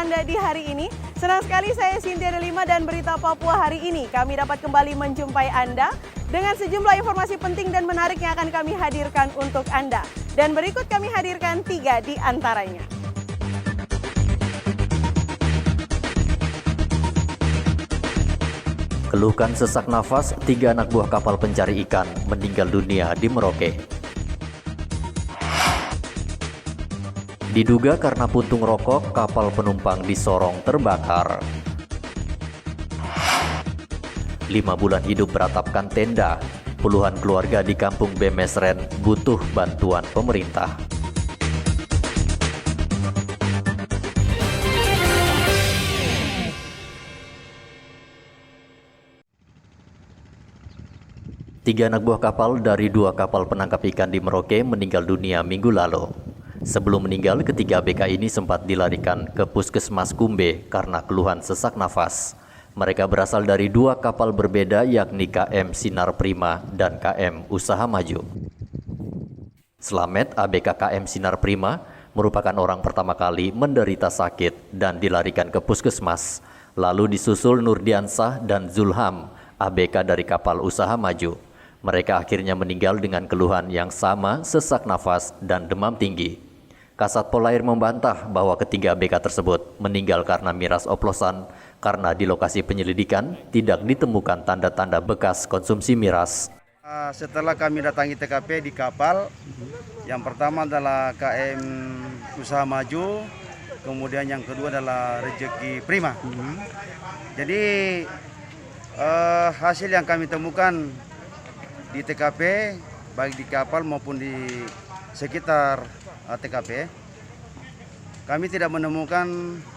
Anda di hari ini. Senang sekali saya Cynthia Delima dan Berita Papua hari ini. Kami dapat kembali menjumpai Anda dengan sejumlah informasi penting dan menarik yang akan kami hadirkan untuk Anda. Dan berikut kami hadirkan 3 di antaranya. Keluhkan sesak nafas, 3 anak buah kapal pencari ikan meninggal dunia di Merauke. Diduga karena puntung rokok, kapal penumpang di Sorong terbakar. 5 bulan hidup beratapkan tenda, puluhan keluarga di kampung Bemesren butuh bantuan pemerintah. Tiga anak buah kapal dari 2 kapal penangkap ikan di Merauke meninggal dunia minggu lalu. Sebelum meninggal, ketiga ABK ini sempat dilarikan ke Puskesmas Kumbe karena keluhan sesak nafas. Mereka berasal dari 2 kapal berbeda yakni KM Sinar Prima dan KM Usaha Maju. Slamet ABK KM Sinar Prima merupakan orang pertama kali menderita sakit dan dilarikan ke Puskesmas. Lalu disusul Nurdiansah dan Zulham ABK dari kapal Usaha Maju. Mereka akhirnya meninggal dengan keluhan yang sama, sesak nafas dan demam tinggi. Kasat Polair membantah bahwa ketiga ABK tersebut meninggal karena miras oplosan karena di lokasi penyelidikan tidak ditemukan tanda-tanda bekas konsumsi miras. Setelah kami datangi TKP di kapal, yang pertama adalah KM Usaha Maju, kemudian yang kedua adalah Rezeki Prima. Jadi hasil yang kami temukan di TKP, baik di kapal maupun di sekitar TKP, kami tidak menemukan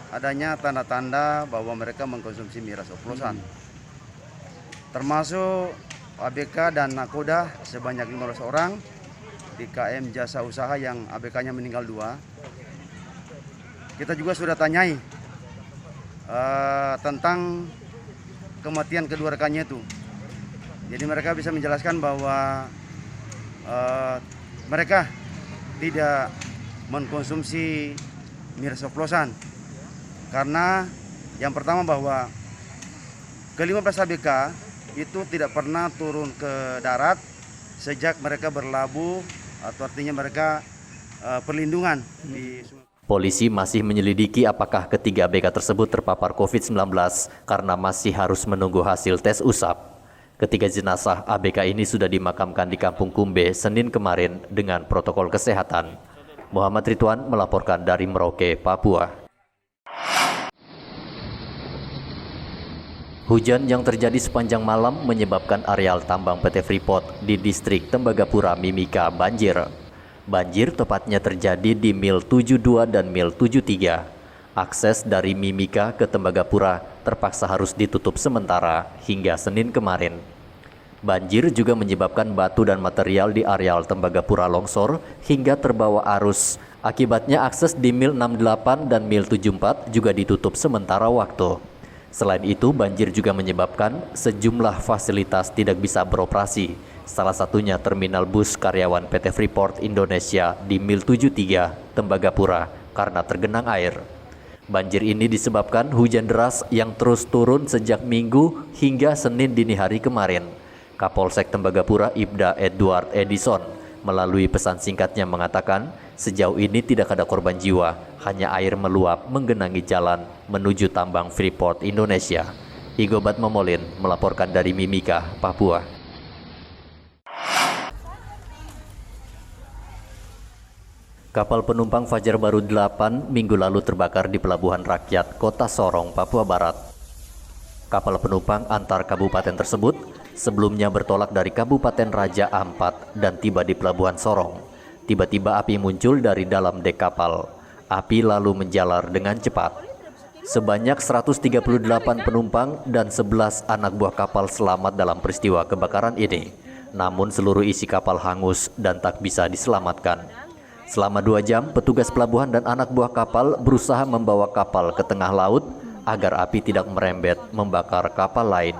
adanya tanda-tanda bahwa mereka mengkonsumsi miras oplosan. Termasuk ABK dan nakoda sebanyak 15 orang, di KM Jasa Usaha yang ABK-nya meninggal 2. Kita juga sudah tanyai tentang kematian kedua rekannya itu. Jadi mereka bisa menjelaskan bahwa mereka tidak mengkonsumsi miras oplosan. Karena yang pertama bahwa ke-15 ABK itu tidak pernah turun ke darat sejak mereka berlabuh, atau artinya mereka perlindungan di Sungai. Polisi masih menyelidiki apakah ketiga ABK tersebut terpapar COVID-19 karena masih harus menunggu hasil tes usap. Ketiga jenazah ABK ini sudah dimakamkan di Kampung Kumbe Senin kemarin dengan protokol kesehatan. Muhammad Ridwan melaporkan dari Merauke, Papua. Hujan yang terjadi sepanjang malam menyebabkan areal tambang PT Freeport di distrik Tembagapura Mimika banjir. Banjir tepatnya terjadi di Mil 72 dan Mil 73. Akses dari Mimika ke Tembagapura terpaksa harus ditutup sementara hingga Senin kemarin. Banjir juga menyebabkan batu dan material di areal Tembagapura longsor hingga terbawa arus. Akibatnya akses di Mil 68 dan Mil 74 juga ditutup sementara waktu. Selain itu, banjir juga menyebabkan sejumlah fasilitas tidak bisa beroperasi. Salah satunya terminal bus karyawan PT Freeport Indonesia di Mil 73, Tembagapura, karena tergenang air. Banjir ini disebabkan hujan deras yang terus turun sejak Minggu hingga Senin dini hari kemarin. Kapolsek Tembagapura Ibda Edward Edison melalui pesan singkatnya mengatakan sejauh ini tidak ada korban jiwa, hanya air meluap menggenangi jalan menuju tambang Freeport Indonesia. Igobat Momolin melaporkan dari Mimika, Papua. Kapal penumpang Fajar Baru 8 minggu lalu terbakar di Pelabuhan Rakyat Kota Sorong, Papua Barat. Kapal penumpang antar kabupaten tersebut sebelumnya bertolak dari Kabupaten Raja Ampat dan tiba di Pelabuhan Sorong. Tiba-tiba api muncul dari dalam dek kapal. Api lalu menjalar dengan cepat. Sebanyak 138 penumpang dan 11 anak buah kapal selamat dalam peristiwa kebakaran ini. Namun seluruh isi kapal hangus dan tak bisa diselamatkan. Selama 2 jam, petugas pelabuhan dan anak buah kapal berusaha membawa kapal ke tengah laut agar api tidak merembet membakar kapal lain.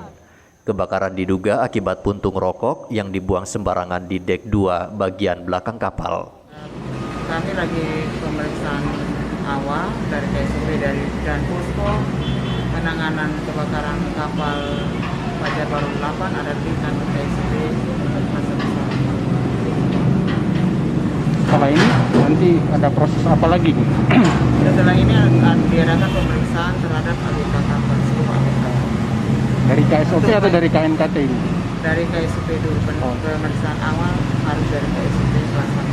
Kebakaran diduga akibat puntung rokok yang dibuang sembarangan di dek 2 bagian belakang kapal. Kami lagi pemeriksaan awal dari KSP dan posko penanganan kebakaran kapal Fajar Baru 8 ada di kantor KSP Pasar Besar. Setelah ini nanti ada proses apa lagi, Bu? Setelah ini akan diadakan pemeriksaan terhadap abk kapal seluruh abk. Dari KSOP atau dari KNKT ini? Dari KSP dulu, pemeriksaan awal harus dari KSP kelas 1.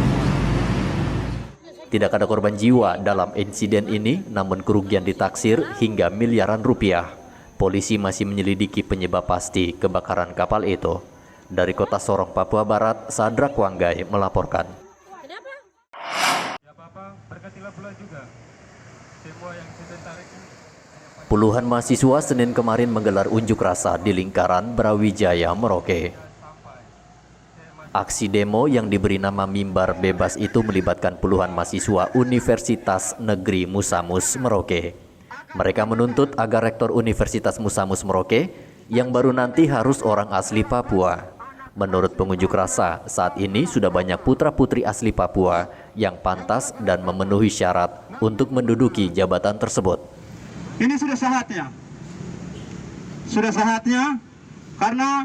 Tidak ada korban jiwa dalam insiden ini, namun kerugian ditaksir hingga miliaran rupiah. Polisi masih menyelidiki penyebab pasti kebakaran kapal itu. Dari kota Sorong, Papua Barat, Sadrak Wanggai melaporkan. Puluhan mahasiswa Senin kemarin menggelar unjuk rasa di lingkaran Brawijaya, Merauke. Aksi demo yang diberi nama Mimbar Bebas itu melibatkan puluhan mahasiswa Universitas Negeri Musamus, Merauke. Mereka menuntut agar Rektor Universitas Musamus Merauke yang baru nanti harus orang asli Papua. Menurut pengunjuk rasa, saat ini sudah banyak putra-putri asli Papua yang pantas dan memenuhi syarat untuk menduduki jabatan tersebut. Ini sudah saatnya karena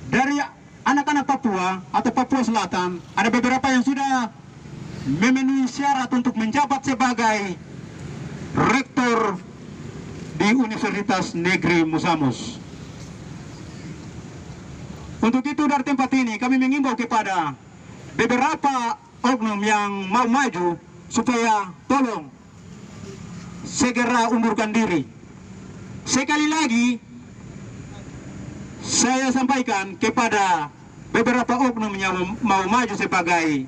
dari anak-anak Papua atau Papua Selatan ada beberapa yang sudah memenuhi syarat untuk menjabat sebagai rektor di Universitas Negeri Musamus. Untuk itu dari tempat ini kami mengimbau kepada beberapa oknum yang mau maju supaya tolong segera undurkan diri. Sekali lagi saya sampaikan kepada beberapa oknum yang mau maju sebagai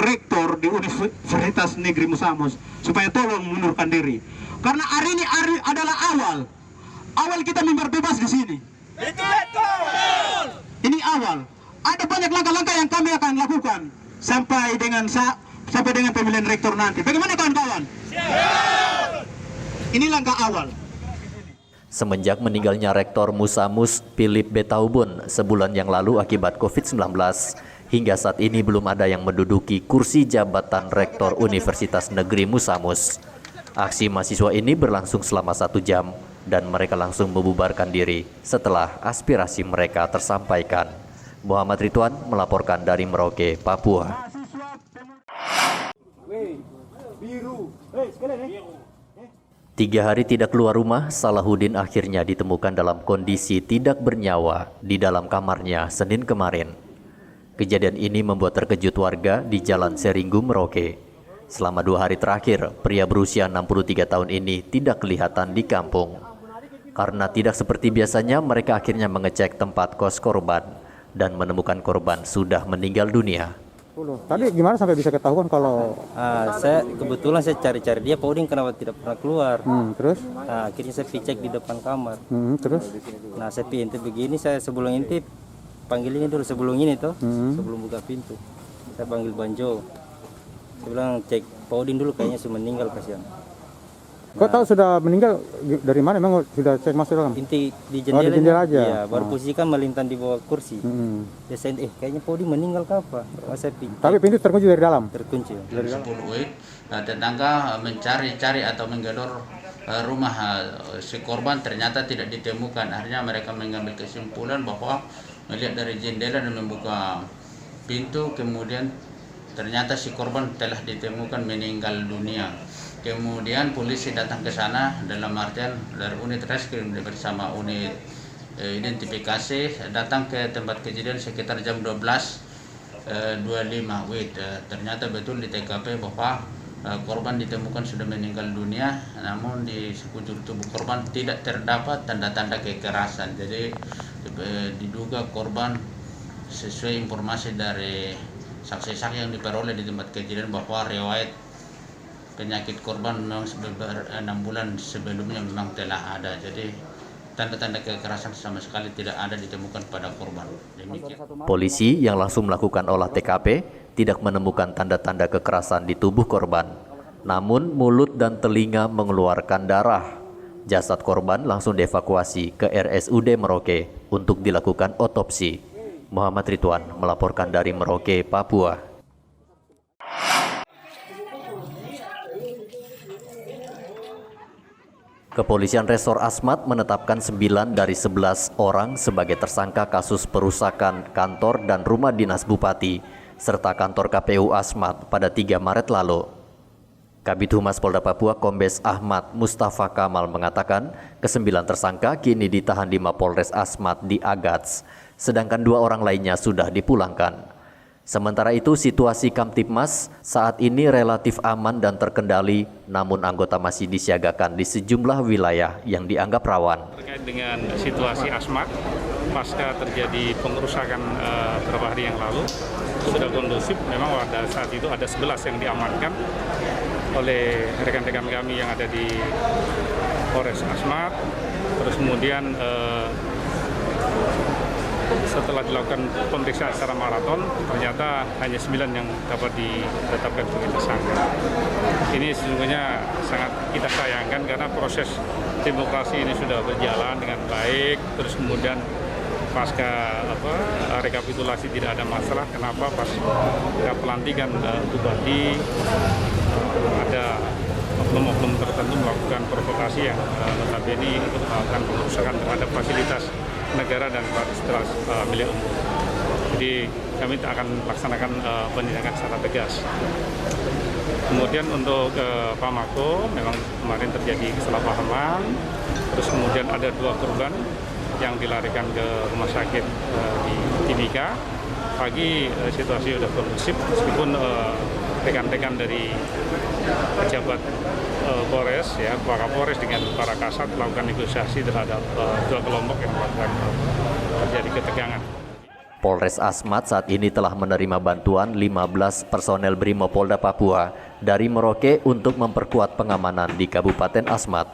rektor di Universitas Negeri Musamus supaya tolong mundurkan diri. Karena hari ini adalah awal kita mimbar bebas di sini. Ini awal. Ada banyak langkah-langkah yang kami akan lakukan sampai dengan pemilihan rektor nanti. Bagaimana kawan-kawan? Ini langkah awal. Semenjak meninggalnya Rektor Musamus Philip Betaubun sebulan yang lalu akibat COVID-19, hingga saat ini belum ada yang menduduki kursi jabatan Rektor Universitas Negeri Musamus. Aksi mahasiswa ini berlangsung selama 1 jam dan mereka langsung membubarkan diri setelah aspirasi mereka tersampaikan. Muhammad Ridwan melaporkan dari Merauke, Papua. 3 hari tidak keluar rumah, Salahuddin akhirnya ditemukan dalam kondisi tidak bernyawa di dalam kamarnya Senin kemarin. Kejadian ini membuat terkejut warga di Jalan Seringgu, Merauke. Selama 2 hari terakhir, pria berusia 63 tahun ini tidak kelihatan di kampung. Karena tidak seperti biasanya, mereka akhirnya mengecek tempat kos korban dan menemukan korban sudah meninggal dunia. Tadi gimana sampai bisa ketahuan kalau saya kebetulan saya cari-cari dia, Pak Udin kenapa tidak pernah keluar. Terus? Nah, akhirnya saya cek di depan kamar. Terus? Nah, saya intip begini, saya sebelum intip panggil ini dulu sebelum ini tuh, sebelum buka pintu. Saya panggil Banjo. Saya bilang cek Pak Udin dulu, kayaknya sudah meninggal kasihan. Kok tahu sudah meninggal dari mana? Memang sudah cek masuk dalam? Inti di jendela, di jendela aja? Iya, baru posisi kan melintang di bawah kursi. Ya saya kayaknya Pak Udin meninggal apa? Saya tapi pintu terkunci dari dalam? Terkunci. Dari 10 WIB, tetangga mencari-cari atau menggedor rumah si korban, ternyata tidak ditemukan. Akhirnya mereka mengambil kesimpulan bahwa melihat dari jendela dan membuka pintu, kemudian ternyata si korban telah ditemukan meninggal dunia. Kemudian polisi datang ke sana dalam artian dari unit reskrim bersama unit identifikasi datang ke tempat kejadian sekitar jam 12.25 WIB. Ternyata betul di TKP bahwa korban ditemukan sudah meninggal dunia, namun di sekujur tubuh korban tidak terdapat tanda-tanda kekerasan. Jadi diduga korban sesuai informasi dari saksi-saksi yang diperoleh di tempat kejadian bahwa riwayat penyakit korban memang 6 bulan sebelumnya memang telah ada. Jadi tanda-tanda kekerasan sama sekali tidak ada ditemukan pada korban. Demikian. Polisi yang langsung melakukan olah TKP tidak menemukan tanda-tanda kekerasan di tubuh korban. Namun mulut dan telinga mengeluarkan darah. Jasad korban langsung dievakuasi ke RSUD Merauke untuk dilakukan otopsi. Muhammad Ridwan melaporkan dari Merauke, Papua. Kepolisian Resor Asmat menetapkan 9 dari 11 orang sebagai tersangka kasus perusakan kantor dan rumah dinas Bupati, serta kantor KPU Asmat pada 3 Maret lalu. Kabid Humas Polda Papua Kombes Ahmad Mustafa Kamal mengatakan, ke-9 tersangka kini ditahan di Mapolres Asmat di Agats, sedangkan 2 orang lainnya sudah dipulangkan. Sementara itu, situasi Kamtibmas saat ini relatif aman dan terkendali, namun anggota masih disiagakan di sejumlah wilayah yang dianggap rawan. Terkait dengan situasi Asmat, pasca terjadi pengerusakan beberapa hari yang lalu, sudah kondusif. Memang pada saat itu ada 11 yang diamankan oleh rekan-rekan kami yang ada di Polres Asmat. Terus kemudian setelah dilakukan pemeriksaan secara maraton, ternyata hanya 9 yang dapat ditetapkan sebagai tersangka. Ini sesungguhnya sangat kita sayangkan karena proses demokrasi ini sudah berjalan dengan baik. Terus kemudian pasca rekapitulasi tidak ada masalah. Kenapa pas pelantikan bupati ada oknum-oknum tertentu melakukan provokasi yang notabene untuk melakukan pengerusakan terhadap fasilitas negara dan fasilitas milik umum. Jadi kami akan melaksanakan penindakan secara tegas. Kemudian untuk Pak Mako, memang kemarin terjadi kesalahpahaman. Terus kemudian ada 2 korban yang dilarikan ke rumah sakit di Timika. Pagi situasi sudah kondusif, meskipun rekan-rekan dari pejabat Polres, ya, Pak Kapolres dengan para kasat melakukan negosiasi terhadap 2 kelompok yang melakukan terjadi ketegangan. Polres Asmat saat ini telah menerima bantuan 15 personel Brimopolda Papua dari Merauke untuk memperkuat pengamanan di Kabupaten Asmat.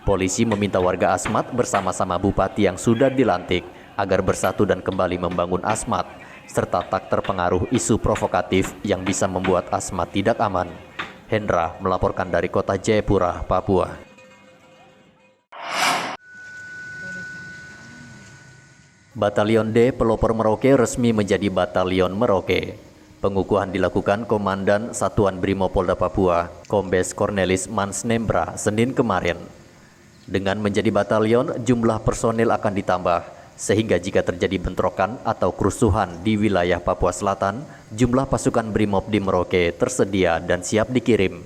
Polisi meminta warga Asmat bersama-sama bupati yang sudah dilantik agar bersatu dan kembali membangun Asmat, serta tak terpengaruh isu provokatif yang bisa membuat Asmat tidak aman. Hendra melaporkan dari kota Jayapura, Papua. Batalion D Pelopor Merauke resmi menjadi Batalion Merauke. Pengukuhan dilakukan Komandan Satuan Brimopolda Papua, Kombes Cornelis Mansnembra, Senin kemarin. Dengan menjadi batalion, jumlah personel akan ditambah, sehingga jika terjadi bentrokan atau kerusuhan di wilayah Papua Selatan, jumlah pasukan Brimob di Merauke tersedia dan siap dikirim.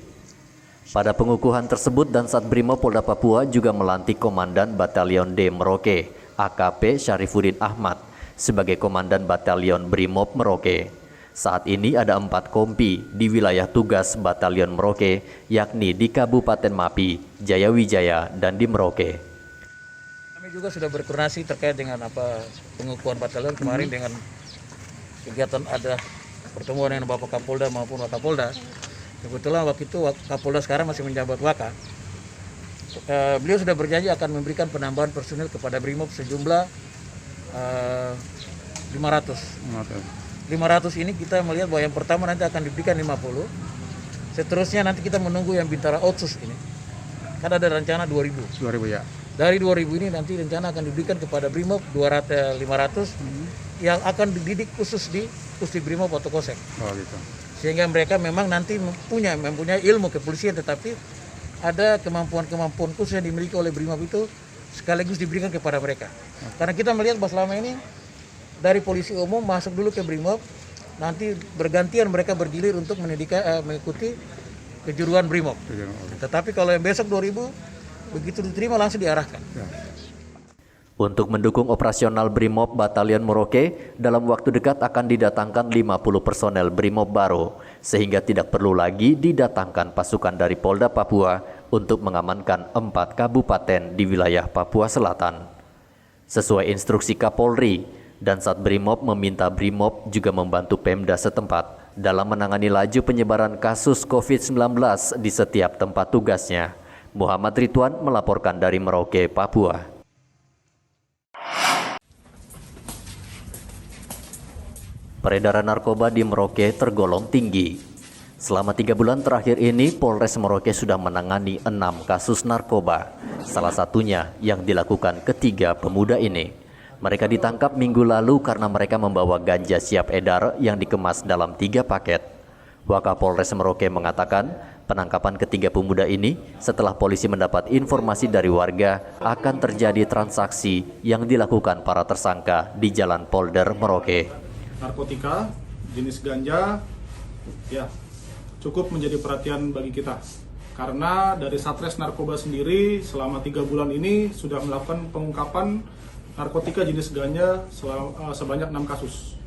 Pada pengukuhan tersebut, Dansat Brimob Polda Papua juga melantik Komandan Batalion D Merauke, AKP Syarifuddin Ahmad, sebagai Komandan Batalion Brimob Merauke. Saat ini ada 4 kompi di wilayah tugas Batalion Merauke, yakni di Kabupaten Mapi, Jayawijaya, dan di Merauke. Kami juga sudah berkoordinasi terkait dengan pengukuhan batalion kemarin dengan kegiatan ada pertemuan dengan Bapak Kapolda maupun Wakapolda. Kebetulan waktu itu Kapolda sekarang masih menjabat Waka. Beliau sudah berjanji akan memberikan penambahan personil kepada Brimob sejumlah 500. 500 ini kita melihat bahwa yang pertama nanti akan diberikan 50. Seterusnya nanti kita menunggu yang Bintara Otsus ini. Kan ada rencana 2000. 2000 ya. Dari 2000 ini nanti rencana akan diberikan kepada Brimob 500 yang akan dididik khusus di Pusti Brimob atau Kosek. Oh gitu. Sehingga mereka memang nanti mempunyai ilmu kepolisian, tetapi ada kemampuan-kemampuan khusus yang dimiliki oleh Brimob itu sekaligus diberikan kepada mereka. Karena kita melihat bahwa selama ini dari polisi umum masuk dulu ke Brimob, nanti bergantian mereka bergilir untuk mengikuti kejuruan Brimob. Tetapi kalau yang besok 2000, begitu diterima langsung diarahkan. Untuk mendukung operasional Brimob Batalion Merauke, dalam waktu dekat akan didatangkan 50 personel Brimob baru, sehingga tidak perlu lagi didatangkan pasukan dari Polda Papua untuk mengamankan 4 kabupaten di wilayah Papua Selatan. Sesuai instruksi Kapolri, Dansat Brimob meminta Brimob juga membantu Pemda setempat dalam menangani laju penyebaran kasus COVID-19 di setiap tempat tugasnya. Muhammad Ridwan melaporkan dari Merauke, Papua. Peredaran narkoba di Merauke tergolong tinggi. Selama 3 bulan terakhir ini, Polres Merauke sudah menangani 6 kasus narkoba. Salah satunya yang dilakukan ketiga pemuda ini. Mereka ditangkap minggu lalu karena mereka membawa ganja siap edar yang dikemas dalam 3 paket. Wakapolres Merauke mengatakan, Penangkapan ketiga pemuda ini setelah polisi mendapat informasi dari warga akan terjadi transaksi yang dilakukan para tersangka di Jalan Polder Merauke. Narkotika jenis ganja ya cukup menjadi perhatian bagi kita karena dari Satres Narkoba sendiri selama 3 bulan ini sudah melakukan pengungkapan narkotika jenis ganja sebanyak 6 kasus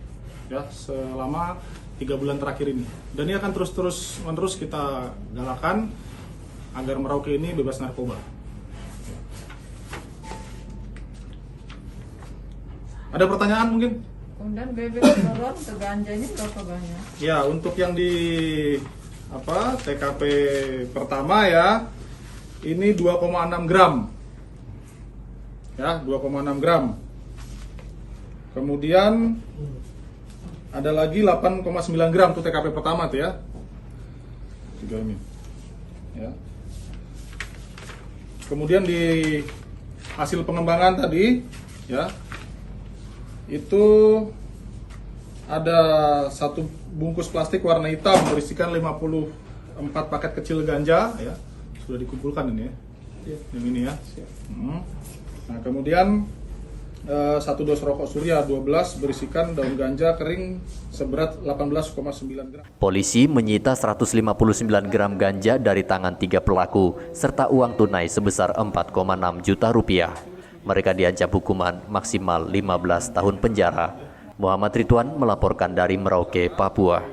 ya selama 3 bulan terakhir ini, dan ini akan terus kita galakan agar Merauke ini bebas narkoba. Ada pertanyaan mungkin? Kemudian bebek turun ke ganja ini berapa banyak? Ya, untuk yang di TKP pertama ya, ini 2,6 gram. Ya, 2,6 gram. Kemudian ada lagi 8,9 gram tuh TKP pertama tuh ya. 3 ini. Ya. Kemudian di hasil pengembangan tadi ya, itu ada 1 bungkus plastik warna hitam berisikan 54 paket kecil ganja ya. Sudah dikumpulkan ini ya. Yang ini ya. Nah, kemudian 1 dos rokok surya 12 berisikan daun ganja kering seberat 18,9 gram. Polisi menyita 159 gram ganja dari tangan 3 pelaku serta uang tunai sebesar 4,6 juta rupiah. Mereka diancam hukuman maksimal 15 tahun penjara. Muhammad Ridwan melaporkan dari Merauke, Papua.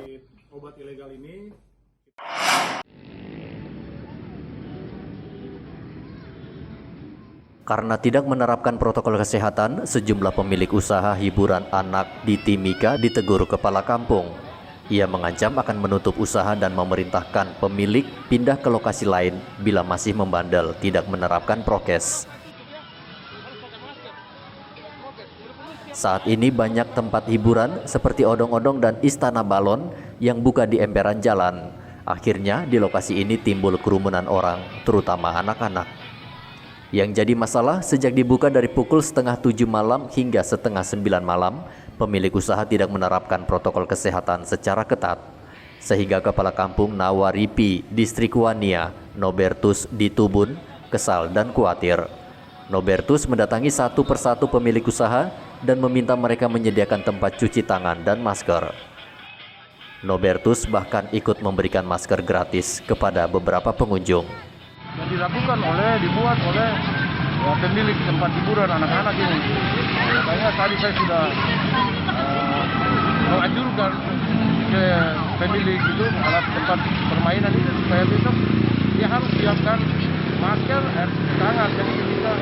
Obat ilegal ini Karena tidak menerapkan protokol kesehatan, sejumlah pemilik usaha hiburan anak di Timika ditegur kepala kampung. Ia mengancam akan menutup usaha dan memerintahkan pemilik pindah ke lokasi lain bila masih membandel tidak menerapkan prokes. Saat ini banyak tempat hiburan seperti odong-odong dan istana balon yang buka di emperan jalan. Akhirnya di lokasi ini timbul kerumunan orang, terutama anak-anak. Yang jadi masalah, sejak dibuka dari pukul 6:30 malam hingga 8:30 malam, pemilik usaha tidak menerapkan protokol kesehatan secara ketat. Sehingga Kepala Kampung Nawaripi, Distrik Wania, Nobertus di Tubun, kesal dan khawatir. Nobertus mendatangi satu persatu pemilik usaha dan meminta mereka menyediakan tempat cuci tangan dan masker. Nobertus bahkan ikut memberikan masker gratis kepada beberapa pengunjung. Yang dibuat oleh pemilik tempat hiburan anak-anak ini. Makanya tadi saya sudah menganjurkan ke pemilik itu alat tempat permainan itu supaya besok dia harus siapkan masker, air tangan, jadi ketika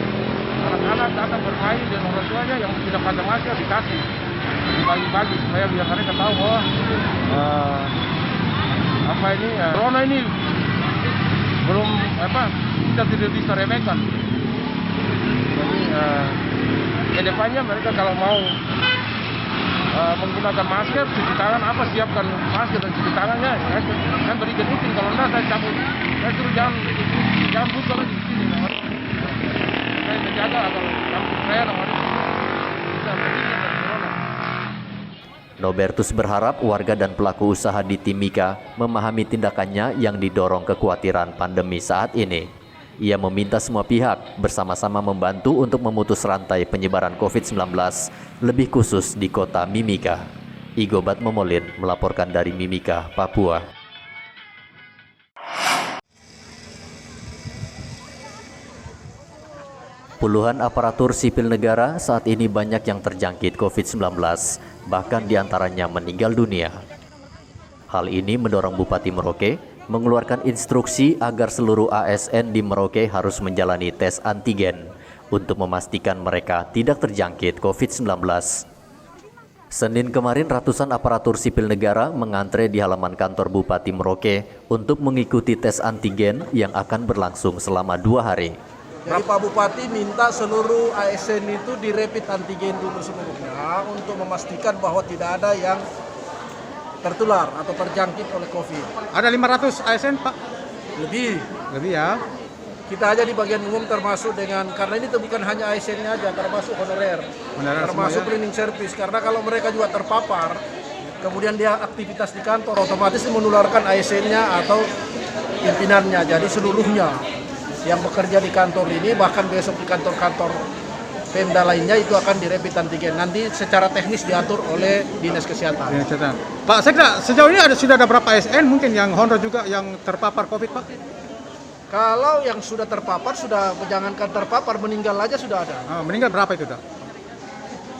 anak-anak datang bermain dan orang tuanya yang tidak pakai masker dikasih dibagi-bagi supaya biar mereka tahu bahwa corona ini belum kita tidak bisa remehkan. Jadi ke depannya mereka kalau mau menggunakan masker, cuci tangan siapkan masker dan cuci tangannya. Saya berikan izin, kalau enggak saya cabut. Saya suruh jangan buka lagi di sini. Saya menjaga agar kampung saya bisa berdiri dari corona. Nobertus berharap warga dan pelaku usaha di Timika memahami tindakannya yang didorong kekhawatiran pandemi saat ini. Ia meminta semua pihak bersama-sama membantu untuk memutus rantai penyebaran COVID-19, lebih khusus di kota Mimika. Igobat Momolin melaporkan dari Mimika, Papua. Puluhan aparatur sipil negara saat ini banyak yang terjangkit COVID-19, bahkan diantaranya meninggal dunia. Hal ini mendorong Bupati Merauke mengeluarkan instruksi agar seluruh ASN di Merauke harus menjalani tes antigen untuk memastikan mereka tidak terjangkit COVID-19. Senin kemarin ratusan aparatur sipil negara mengantre di halaman kantor Bupati Merauke untuk mengikuti tes antigen yang akan berlangsung selama 2 hari. Jadi Pak Bupati minta seluruh ASN itu direpit antigen dulu sebelumnya untuk memastikan bahwa tidak ada yang tertular atau terjangkit oleh COVID. Ada 500 ASN, Pak? Lebih ya. Kita aja di bagian umum termasuk dengan, karena ini bukan hanya ASN-nya aja, termasuk honorer termasuk cleaning service. Karena kalau mereka juga terpapar, kemudian dia aktivitas di kantor, otomatis menularkan ASN-nya atau pimpinannya, jadi seluruhnya yang bekerja di kantor ini, bahkan besok di kantor-kantor Pemda lainnya itu akan direpit antigen. Nanti secara teknis diatur oleh Dinas Kesehatan. Pak Sekda, sejauh ini sudah ada berapa ASN mungkin yang honor juga yang terpapar COVID, Pak? Kalau yang sudah terpapar, jangankan terpapar, meninggal aja sudah ada. Meninggal berapa itu, Pak?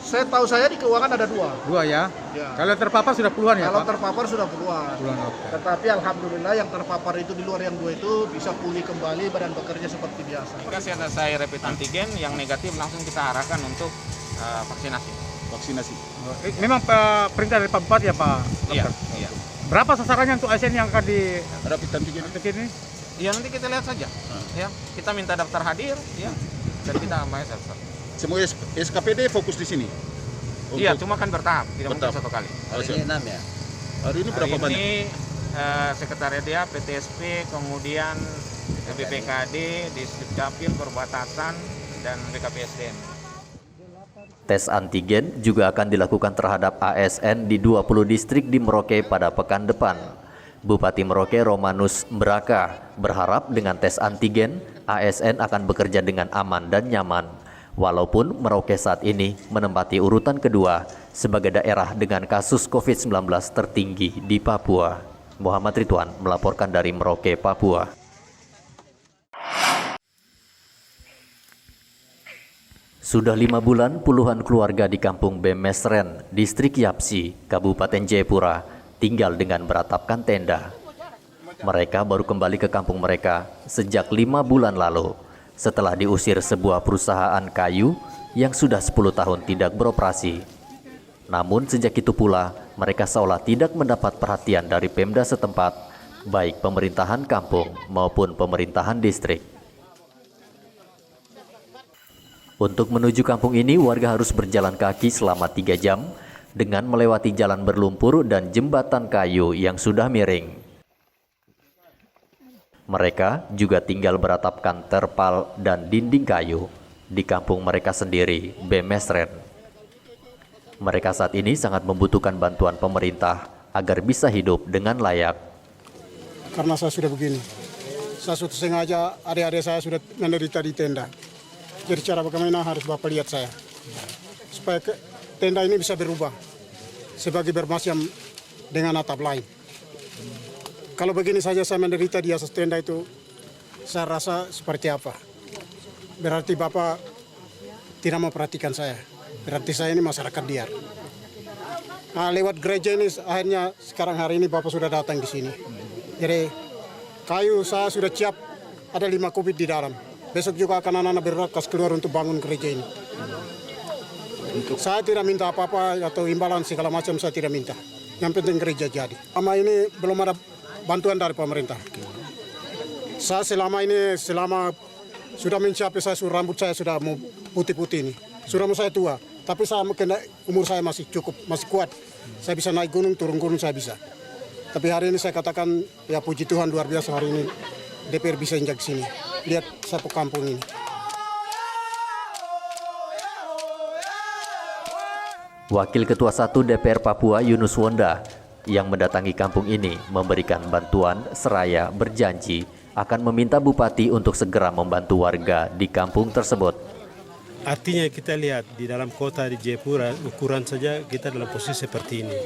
Saya tahu saya di keuangan ada 2. 2 ya? Ya. Kalau terpapar sudah puluhan ya, Kalau Pak? terpapar sudah puluhan. Okay. Tetapi alhamdulillah yang terpapar itu di luar yang 2 itu bisa pulih kembali dan bekerja seperti biasa. Jika selesai rapid antigen, yang negatif langsung kita arahkan untuk vaksinasi. Memang perintah dari Pak Bupati ya, Pak? Iya. Berapa sasarannya untuk ASN yang akan di rapid antigen ini? Ya nanti kita lihat saja. Ya, kita minta daftar hadir, ya, dan kita main daftar. Semua SKPD fokus di sini? Iya, cuma kan bertahap, tidak mungkin satu kali. Hari ini 6 ya? Hari ini berapa banyak? Hari ini Sekretariat dia, PTSP, kemudian BPKD, Distrik Capil, Perbatasan, dan BKPSDM. Tes antigen juga akan dilakukan terhadap ASN di 20 distrik di Merauke pada pekan depan. Bupati Merauke Romanus Braka berharap dengan tes antigen, ASN akan bekerja dengan aman dan nyaman. Walaupun Merauke saat ini menempati urutan kedua sebagai daerah dengan kasus COVID-19 tertinggi di Papua. Muhammad Ridwan melaporkan dari Merauke, Papua. Sudah 5 bulan puluhan keluarga di kampung Bemesren, Distrik Yapsi, Kabupaten Jayapura, tinggal dengan beratapkan tenda. Mereka baru kembali ke kampung mereka sejak 5 bulan lalu, setelah diusir sebuah perusahaan kayu yang sudah 10 tahun tidak beroperasi. Namun sejak itu pula, mereka seolah tidak mendapat perhatian dari Pemda setempat, baik pemerintahan kampung maupun pemerintahan distrik. Untuk menuju kampung ini, warga harus berjalan kaki selama 3 jam dengan melewati jalan berlumpur dan jembatan kayu yang sudah miring. Mereka juga tinggal beratapkan terpal dan dinding kayu di kampung mereka sendiri, Bemesren. Mereka saat ini sangat membutuhkan bantuan pemerintah agar bisa hidup dengan layak. Karena saya sudah begini, saya sudah sengaja adik-adik saya sudah menderita di tenda. Jadi cara bagaimana harus Bapak lihat saya, supaya tenda ini bisa berubah sebagai bermacam dengan atap lain. Kalau begini saja saya menderita di atas tenda itu, saya rasa seperti apa? Berarti Bapak tidak memperhatikan saya. Berarti saya ini masyarakat liar. Nah, lewat gereja ini akhirnya sekarang hari ini Bapak sudah datang di sini. Jadi kayu saya sudah siap, ada 5 kubik di dalam. Besok juga akan anak-anak berangkas keluar untuk bangun gereja ini. Saya tidak minta apa-apa atau imbalan segala macam, saya tidak minta. Yang penting gereja jadi. Selama ini belum ada bantuan dari pemerintah. Saya selama sudah mencapai, rambut saya sudah mau putih-putih ini. Sudah mau saya tua, tapi saya umur saya masih cukup, masih kuat. Saya bisa naik gunung, turun gunung saya bisa. Tapi hari ini saya katakan, ya puji Tuhan luar biasa hari ini DPR bisa injak di sini. Lihat sapu kampung ini. Wakil Ketua 1 DPR Papua Yunus Wonda yang mendatangi kampung ini memberikan bantuan seraya berjanji akan meminta Bupati untuk segera membantu warga di kampung tersebut. Artinya kita lihat di dalam kota di Jayapura, ukuran saja kita dalam posisi seperti ini.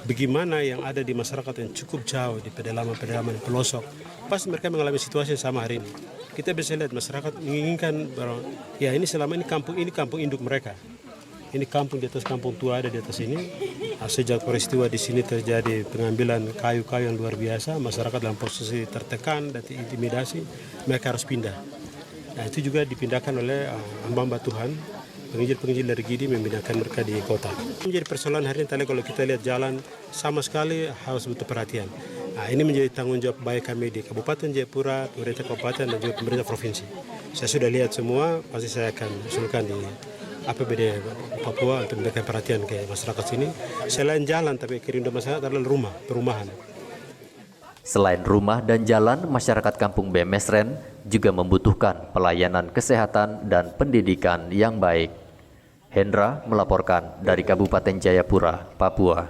Bagaimana yang ada di masyarakat yang cukup jauh di pedalaman-pedalaman pelosok, pasti mereka mengalami situasi yang sama hari ini. Kita bisa lihat masyarakat menginginkan bahwa ya ini selama ini kampung induk mereka. Ini kampung di atas kampung tua ada di atas ini. Sejak peristiwa di sini terjadi pengambilan kayu-kayu yang luar biasa, masyarakat dalam posisi tertekan dan intimidasi, mereka harus pindah. Nah, itu juga dipindahkan oleh hamba Tuhan, penginjil-penginjil dari Gidi memindahkan mereka di kota. Menjadi persoalan hari ini, kalau kita lihat jalan sama sekali harus butuh perhatian. Nah, ini menjadi tanggung jawab baik kami di Kabupaten Jayapura, pemerintah kabupaten dan juga pemerintah provinsi. Saya sudah lihat semua, pasti saya akan usulkan di APBD Papua untuk memberikan perhatian ke masyarakat sini. Selain jalan, tapi kerinduan masyarakat adalah rumah, perumahan. Selain rumah dan jalan, masyarakat kampung Bemesren juga membutuhkan pelayanan kesehatan dan pendidikan yang baik. Hendra melaporkan dari Kabupaten Jayapura, Papua.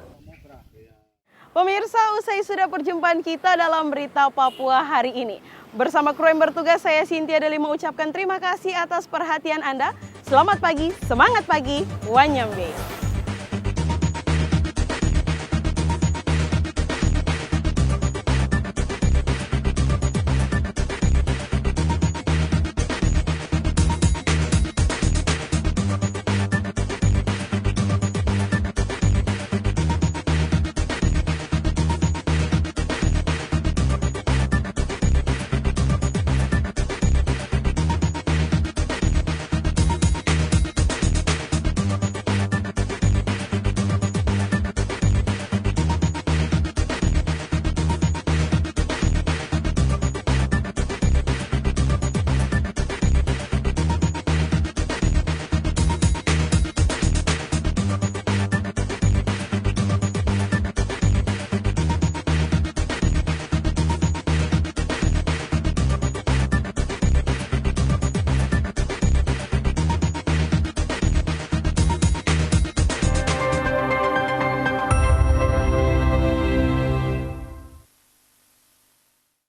Pemirsa, usai sudah perjumpaan kita dalam Berita Papua hari ini. Bersama kru yang bertugas, saya Cynthia Delima ucapkan terima kasih atas perhatian Anda. Selamat pagi, semangat pagi, Wanyambe.